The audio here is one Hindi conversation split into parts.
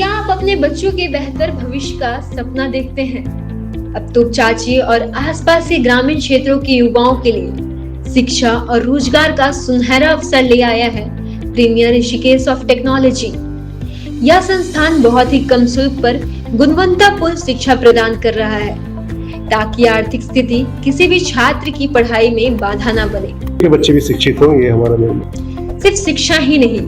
क्या आप अपने बच्चों के बेहतर भविष्य का सपना देखते हैं? अब तो चाची और आसपास के ग्रामीण क्षेत्रों के युवाओं के लिए शिक्षा और रोजगार का सुनहरा अवसर ले आया है प्रीमियर ऋषिकेश ऑफ टेक्नोलॉजी। यह संस्थान बहुत ही कम शुल्क पर गुणवत्तापूर्ण शिक्षा प्रदान कर रहा है ताकि आर्थिक स्थिति किसी भी छात्र की पढ़ाई में बाधा न बने। के बच्चे भी शिक्षित हों, ये हमारा सिर्फ शिक्षा ही नहीं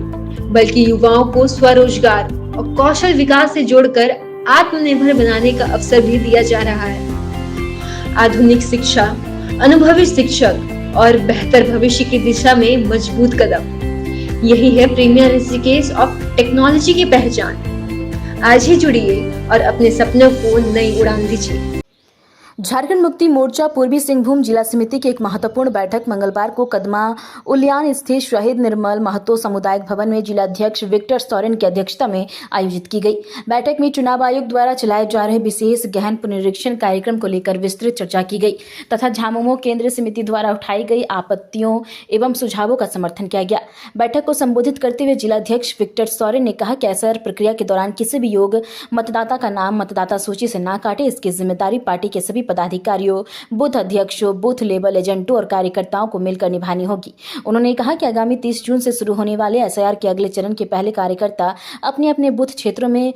बल्कि युवाओं को स्वरोजगार और कौशल विकास से जोड़कर आत्मनिर्भर बनाने का अवसर भी दिया जा रहा है। आधुनिक शिक्षा, अनुभवी शिक्षक और बेहतर भविष्य की दिशा में मजबूत कदम, यही है प्रीमियर ऋषिकेश ऑफ टेक्नोलॉजी की पहचान। आज ही जुड़िए और अपने सपनों को नई उड़ान दीजिए। झारखंड मुक्ति मोर्चा पूर्वी सिंहभूम जिला समिति की एक महत्वपूर्ण बैठक मंगलवार को कदमा उलियान स्थित शहीद निर्मल महतो सामुदायिक भवन में जिलाध्यक्ष विक्टर सोरेन की अध्यक्षता में आयोजित की गई। बैठक में चुनाव आयोग द्वारा चलाए जा रहे विशेष गहन पुनरीक्षण कार्यक्रम को लेकर विस्तृत चर्चा की गई तथा झामुमो केंद्रीय समिति द्वारा उठाई गई आपत्तियों एवं सुझावों का समर्थन किया गया। बैठक को संबोधित करते हुए जिलाध्यक्ष विक्टर सोरेन ने कहा कि एसआईआर प्रक्रिया के दौरान किसी भी योग्य मतदाता का नाम मतदाता सूची से न काटे, इसकी जिम्मेदारी पार्टी के सभी पदाधिकारियों, बूथ अध्यक्षों, बूथ लेवल एजेंटों और कार्यकर्ताओं को मिलकर निभानी होगी। उन्होंने कहा कि आगामी 30 जून से शुरू होने वाले एसआईआर के अगले चरण के पहले कार्यकर्ता अपने अपने बूथ क्षेत्रों में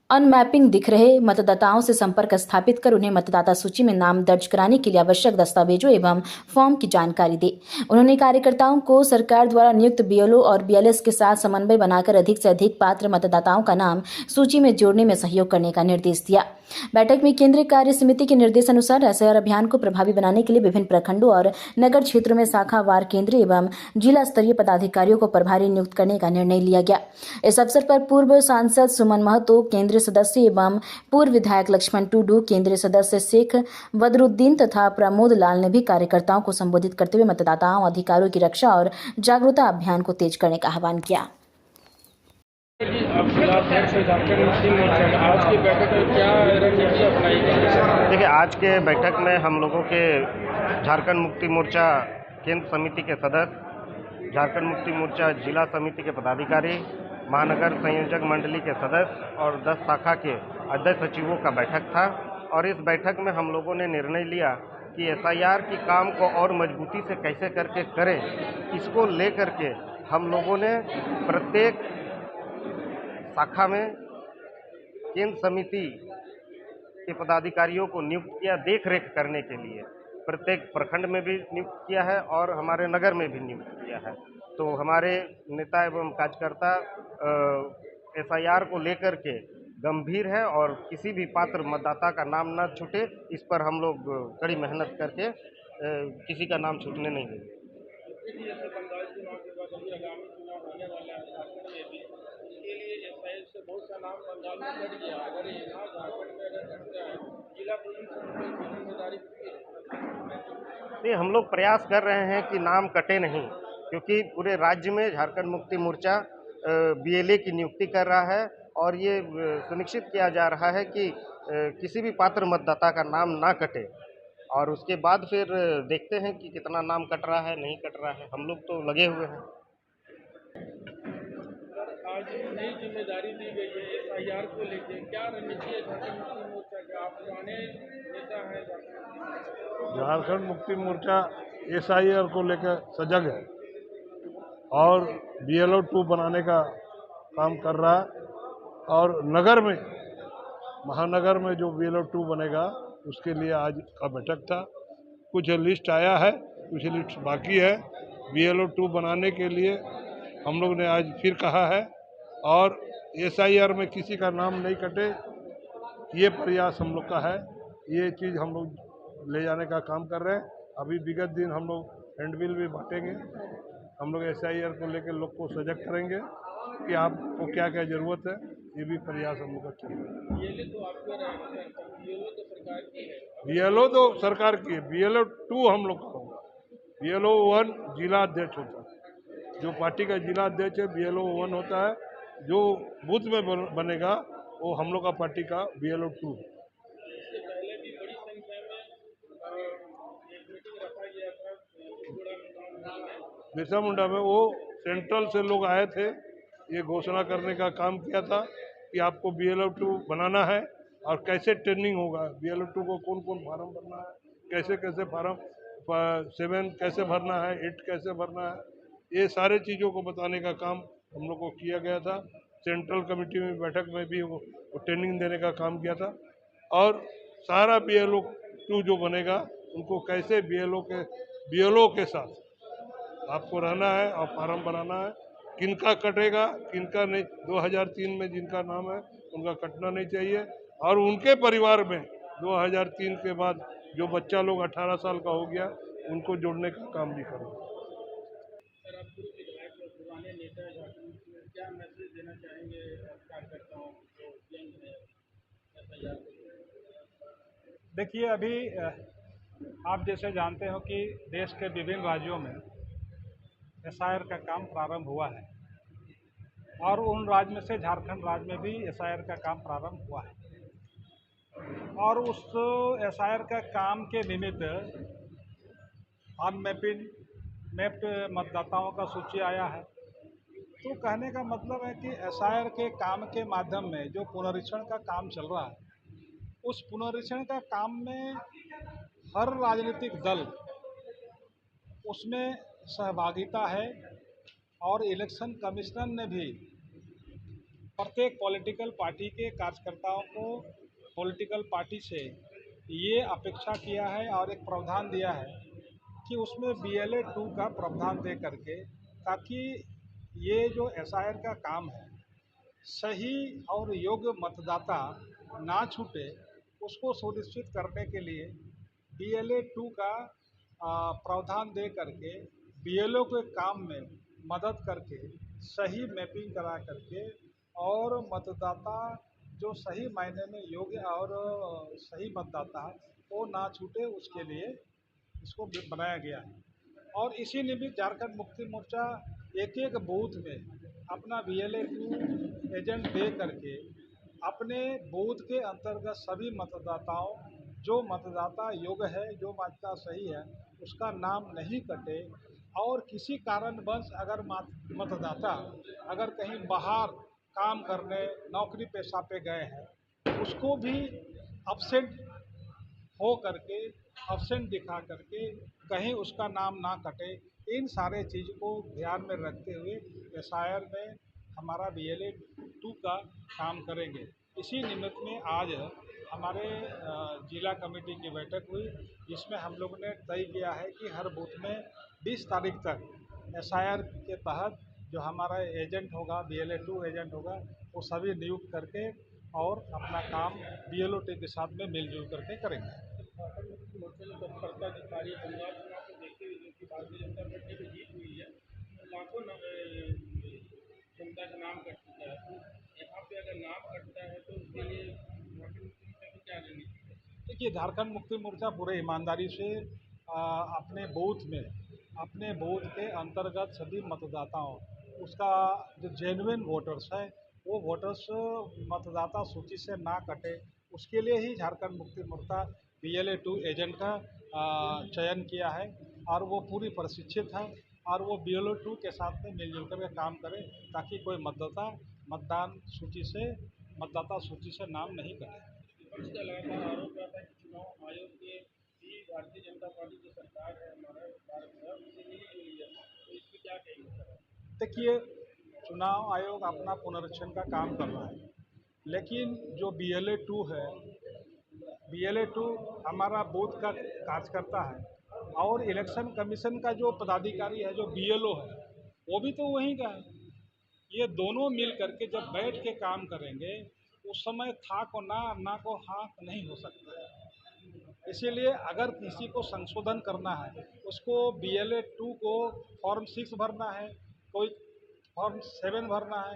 अनमैपिंग दिख रहे मतदाताओं से संपर्क स्थापित कर उन्हें मतदाता सूची में नाम दर्ज कराने के लिए आवश्यक दस्तावेजों एवं फॉर्म की जानकारी दे। उन्होंने कार्यकर्ताओं को सरकार द्वारा नियुक्त बीएलओ और बीएलएस के साथ समन्वय बनाकर अधिक से अधिक पात्र मतदाताओं का नाम सूची में जोड़ने में सहयोग करने का निर्देश दिया। बैठक में केंद्रीय कार्य समिति के निर्देशानुसार एसआईआर अभियान को प्रभावी बनाने के लिए विभिन्न प्रखंडों और नगर क्षेत्रों में शाखावार केंद्रीय एवं जिला स्तरीय पदाधिकारियों को प्रभारी नियुक्त करने का निर्णय लिया गया। इस अवसर पर पूर्व सांसद सुमन महतो, केंद्रीय सदस्य एवं पूर्व विधायक लक्ष्मण टुडू, केंद्रीय सदस्य शेख बदरुद्दीन तथा प्रमोद लाल ने भी कार्यकर्ताओं को संबोधित करते हुए मतदाताओं अधिकारों की रक्षा और जागरूकता अभियान को तेज करने का आह्वान किया। देखिए, आज के बैठक में हम लोगों के झारखंड मुक्ति मोर्चा केंद्र समिति के सदस्य, झारखंड मुक्ति मोर्चा जिला समिति के पदाधिकारी, महानगर संयोजक मंडली के सदस्य और 10 शाखा के अध्यक्ष सचिवों का बैठक था। और इस बैठक में हम लोगों ने निर्णय लिया कि एसआईआर की काम को और मजबूती से कैसे करके करें, इसको लेकर के हम लोगों ने प्रत्येक शाखा में केंद्र समिति के पदाधिकारियों को नियुक्त किया देख रेख करने के लिए। प्रत्येक प्रखंड में भी नियुक्त किया है और हमारे नगर में भी नियुक्त किया है। तो हमारे नेता एवं कार्यकर्ता एसआईआर को लेकर के गंभीर है और किसी भी पात्र मतदाता का नाम न छूटे, इस पर हम लोग कड़ी मेहनत करके किसी का नाम छूटने नहीं देंगे। नहीं, हम लोग प्रयास कर रहे हैं कि नाम कटे नहीं, क्योंकि पूरे राज्य में झारखंड मुक्ति मोर्चा बीएलए की नियुक्ति कर रहा है और ये सुनिश्चित किया जा रहा है कि किसी भी पात्र मतदाता का नाम ना कटे। और उसके बाद फिर देखते हैं कि कितना नाम कट रहा है, नहीं कट रहा है। हम लोग तो लगे हुए हैं। आज नई जिम्मेदारी दी गई है एसआईआर को लेकर, क्या रणनीति है झारखंड मुक्ति मोर्चा के? आप पुराने नेता हैं झारखंड मुक्ति मोर्चा एसआईआर को लेकर सजग है और बीएलओ 2 बनाने का काम कर रहा है। और नगर में, महानगर में जो बीएलओ 2 बनेगा उसके लिए आज का बैठक था। कुछ लिस्ट आया है, कुछ लिस्ट बाकी है। बीएलओ 2 बनाने के लिए हम लोग ने आज फिर कहा है और एसआईआर में किसी का नाम नहीं कटे, ये प्रयास हम लोग का है। ये चीज़ हम लोग ले जाने का काम कर रहे हैं। अभी विगत दिन हम लोग हैंडबिल भी बांटेंगे। हम लोग एसआईआर को लेकर लोग को सजग करेंगे कि आपको क्या क्या ज़रूरत है। ये भी प्रयास हम लोग का चल रहा है। बीएलओ तो सरकार की है, बीएलओ 2 हम लोग का होगा। बीएलओ 1 जिला अध्यक्ष होता है, जो पार्टी का जिला अध्यक्ष है बीएलओ 1 होता है। जो बूथ में बनेगा वो हम लोग का पार्टी का बीएलओ 2 है। बिरसा मुंडा में वो सेंट्रल से लोग आए थे, ये घोषणा करने का काम किया था कि आपको BLO-2 बनाना है और कैसे ट्रेनिंग होगा, BLO-2 को कौन कौन फार्म भरना है, कैसे कैसे फार्म 7 कैसे भरना है, 8 कैसे भरना है, ये सारे चीज़ों को बताने का काम हम लोग को किया गया था। सेंट्रल कमेटी में बैठक में भी वो ट्रेनिंग देने का काम किया था। और सारा BLO-2 जो बनेगा उनको कैसे BLO के साथ आपको रहना है और फार्म बनाना है, किनका कटेगा किनका नहीं। 2003 में जिनका नाम है उनका कटना नहीं चाहिए, और उनके परिवार में 2003 के बाद जो बच्चा लोग 18 साल का हो गया उनको जोड़ने का काम भी करो। सर, आप पूर्व विधायक और पुराने नेता हैं झारखंड में, क्या मैसेज देना चाहेंगे कार्यकर्ताओं को, यंग है SIR को? देखिए, अभी आप जैसे जानते हो कि देश के विभिन्न राज्यों में SIR का काम प्रारंभ हुआ है, और उन राज्य में से झारखंड राज्य में भी SIR का काम प्रारंभ हुआ है। और उस SIR का काम के निमित्त मैप्ड मतदाताओं का सूची आया है। तो कहने का मतलब है कि SIR के काम के माध्यम में जो पुनरीक्षण का काम चल रहा है, उस पुनरीक्षण का काम में हर राजनीतिक दल उसमें सहभागिता है, और इलेक्शन कमिश्नर ने भी प्रत्येक पॉलिटिकल पार्टी के कार्यकर्ताओं को पॉलिटिकल पार्टी से ये अपेक्षा किया है और एक प्रावधान दिया है कि उसमें BLO-2 का प्रावधान दे करके, ताकि ये जो SIR का काम है सही और योग्य मतदाता ना छूटे, उसको सुनिश्चित करने के लिए BLO-2 का प्रावधान दे करके BLO के काम में मदद करके सही मैपिंग करा करके, और मतदाता जो सही मायने में योग्य और सही मतदाता वो ना छूटे, उसके लिए इसको बनाया गया है। और इसी निमित्त झारखंड मुक्ति मोर्चा एक एक बूथ में अपना BLO-2 एजेंट दे करके अपने बूथ के अंतर्गत सभी मतदाताओं, जो मतदाता योग्य है, जो मतदाता सही है, उसका नाम नहीं कटे, और किसी कारणवश अगर मतदाता अगर कहीं बाहर काम करने नौकरी पेशा पे गए हैं, उसको भी अब्सेंट हो करके, अब्सेंट दिखा करके कहीं उसका नाम ना कटे। इन सारे चीज़ को ध्यान में रखते हुए SIR में हमारा BLO-2 का काम करेंगे। इसी निमित्त में आज हमारे जिला कमेटी की बैठक हुई, जिसमें हम लोग ने तय किया है कि हर बूथ में 20 तारीख तक SIR के तहत जो हमारा एजेंट होगा, BLO-2 एजेंट होगा, वो सभी नियुक्त करके और अपना काम BLO-2 के साथ में मिलजुल करके करेंगे। झारखंड मुक्ति मोर्चा ने तत्परता दिखाई है बंगाल चुनाव को देखते हुए, जो कि भारतीय जनता पार्टी की जीत हुई है, लाखों जनता का नाम कट चुका है। तो यहाँ पे अगर नाम कटता है तो उसके लिए झारखंड मुक्ति मोर्चा की क्या रणनीति है? देखिए, झारखंड मुक्ति मोर्चा पूरे ईमानदारी से अपने बूथ के अंतर्गत सभी मतदाताओं, उसका जो जेन्युइन वोटर्स है, वो वोटर्स मतदाता सूची से ना कटे, उसके लिए ही झारखंड मुक्ति मोर्चा BLO-2 एजेंट का चयन किया है, और वो पूरी प्रशिक्षित है, और वो BLO-2 के साथ में मिलजुल कर के काम करे, ताकि कोई मतदाता सूची से नाम नहीं कटे। विपक्ष का लगातार आरोप रहता है कि चुनाव आयोग के भी भारतीय जनता पार्टी की सरकार है, हमारा भारत है, उससे मिली जुली है, तो इस पर क्या कहेंगे सर? देखिए, चुनाव आयोग अपना पुनरीक्षण का काम कर रहा है, लेकिन जो BLO-2 है, BLO-2 हमारा बूथ का कार्यकर्ता है, और इलेक्शन कमीशन का जो पदाधिकारी है, जो BLO है, वो भी तो वहीं का है। ये दोनों मिल करके जब बैठ के काम करेंगे, उस समय था को ना को हाँ नहीं हो सकता है। इसीलिए अगर किसी को संशोधन करना है, उसको BLO-2 को फॉर्म 6 भरना है, कोई फॉर्म 7 भरना है,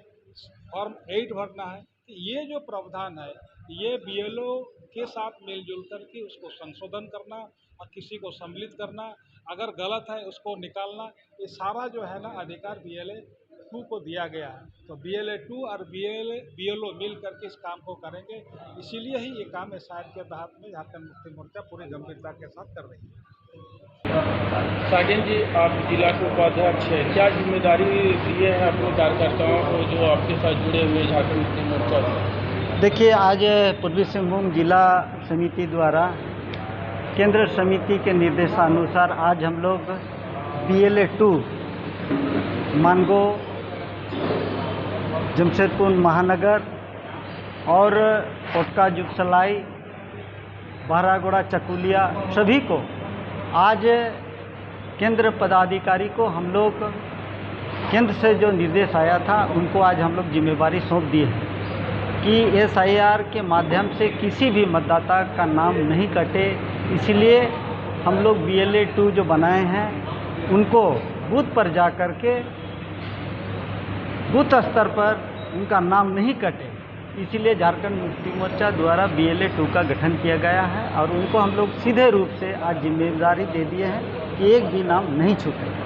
फॉर्म 8 भरना है, तो ये जो प्रावधान है, ये BLO के साथ मिलजुल करके उसको संशोधन करना और किसी को सम्मिलित करना, अगर गलत है उसको निकालना, ये सारा जो है ना अधिकार BLO-2 को दिया गया है। तो BLO-2 और BLO मिल करके इस काम को करेंगे। इसीलिए ही ये काम SIR के तहत में झारखंड मुक्ति मोर्चा पूरी गंभीरता के साथ कर रही है। साजन जी, आप जिला के उपाध्यक्ष हैं, क्या जिम्मेदारी दिए हैं अपने कार्यकर्ताओं को जो आपके साथ जुड़े हुए झारखंड मुक्ति मोर्चा से? देखिए, आज पूर्वी सिंहभूम जिला समिति द्वारा केंद्र समिति के निर्देशानुसार आज हम लोग BLA 2 मानगो, जमशेदपुर महानगर और कोटका जुगसलाई, बहरागोड़ा, चकुलिया सभी को आज केंद्र पदाधिकारी को हम लोग केंद्र से जो निर्देश आया था उनको आज हम लोग जिम्मेवारी सौंप दी है कि SIR के माध्यम से किसी भी मतदाता का नाम नहीं कटे। इसलिए हम लोग BLA 2 जो बनाए हैं उनको बूथ पर जा कर के बूथ स्तर पर उनका नाम नहीं कटे, इसीलिए झारखंड मुक्ति मोर्चा द्वारा BLA 2 का गठन किया गया है और उनको हम लोग सीधे रूप से आज जिम्मेदारी दे दिए हैं कि एक भी नाम नहीं छूटे।